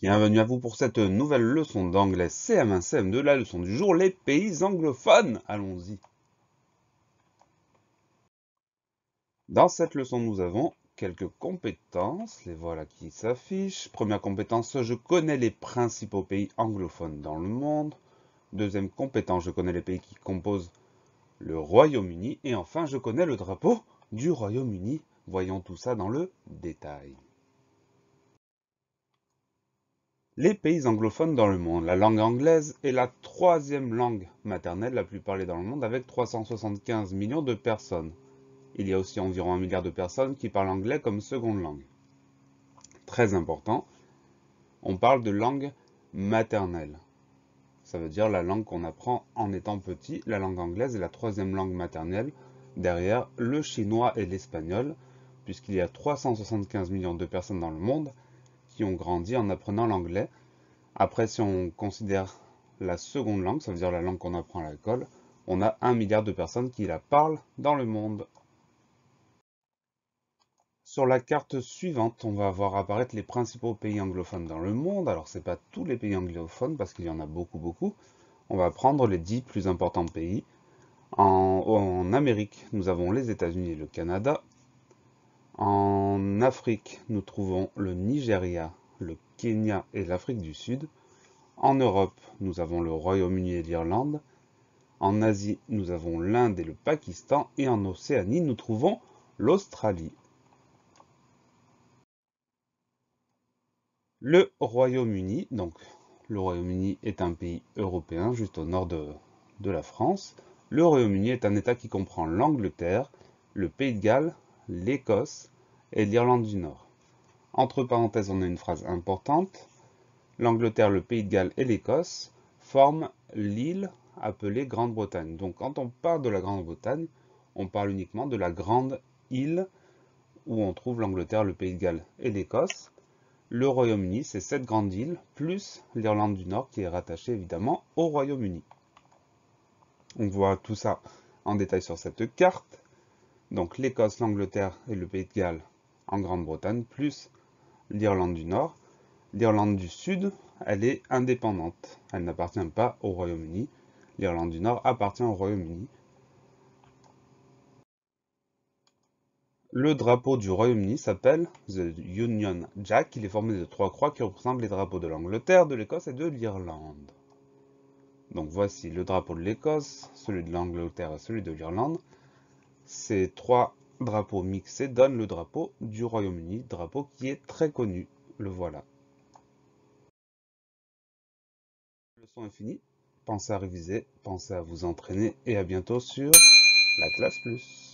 Bienvenue à vous pour cette nouvelle leçon d'anglais CM1, CM2, la leçon du jour, les pays anglophones. Allons-y. Dans cette leçon, nous avons quelques compétences, les voilà qui s'affichent. Première compétence, je connais les principaux pays anglophones dans le monde. Deuxième compétence, je connais les pays qui composent le Royaume-Uni. Et enfin, je connais le drapeau du Royaume-Uni. Voyons tout ça dans le détail. Les pays anglophones dans le monde. La langue anglaise est la troisième langue maternelle la plus parlée dans le monde avec 375 millions de personnes. Il y a aussi environ 1 milliard de personnes qui parlent anglais comme seconde langue. Très important, on parle de langue maternelle. Ça veut dire la langue qu'on apprend en étant petit. La langue anglaise est la troisième langue maternelle derrière le chinois et l'espagnol, puisqu'il y a 375 millions de personnes dans le monde qui ont grandi en apprenant l'anglais. Après, si on considère la seconde langue, ça veut dire la langue qu'on apprend à l'école, on a 1 milliard de personnes qui la parlent dans le monde. Sur la carte suivante, on va voir apparaître les principaux pays anglophones dans le monde. Alors, ce n'est pas tous les pays anglophones parce qu'il y en a beaucoup. On va prendre les 10 plus importants pays. En Amérique, nous avons les États-Unis et le Canada. En Afrique, nous trouvons le Nigeria, le Kenya et l'Afrique du Sud. En Europe, nous avons le Royaume-Uni et l'Irlande. En Asie, nous avons l'Inde et le Pakistan. Et en Océanie, nous trouvons l'Australie. Le Royaume-Uni, donc le Royaume-Uni est un pays européen juste au nord de la France. Le Royaume-Uni est un État qui comprend l'Angleterre, le Pays de Galles, l'Écosse et l'Irlande du Nord. Entre parenthèses, on a une phrase importante. L'Angleterre, le Pays de Galles et l'Écosse forment l'île appelée Grande-Bretagne. Donc quand on parle de la Grande-Bretagne, on parle uniquement de la grande île où on trouve l'Angleterre, le Pays de Galles et l'Écosse. Le Royaume-Uni, c'est cette grande île, plus l'Irlande du Nord qui est rattachée évidemment au Royaume-Uni. On voit tout ça en détail sur cette carte. Donc l'Écosse, l'Angleterre et le Pays de Galles en Grande-Bretagne, plus l'Irlande du Nord. L'Irlande du Sud, elle est indépendante. Elle n'appartient pas au Royaume-Uni. L'Irlande du Nord appartient au Royaume-Uni. Le drapeau du Royaume-Uni s'appelle The Union Jack. Il est formé de 3 croix qui représentent les drapeaux de l'Angleterre, de l'Écosse et de l'Irlande. Donc voici le drapeau de l'Écosse, celui de l'Angleterre et celui de l'Irlande. Ces 3 drapeaux mixés donnent le drapeau du Royaume-Uni, drapeau qui est très connu. Le voilà. La leçon est finie. Pensez à réviser, pensez à vous entraîner et à bientôt sur la classe plus.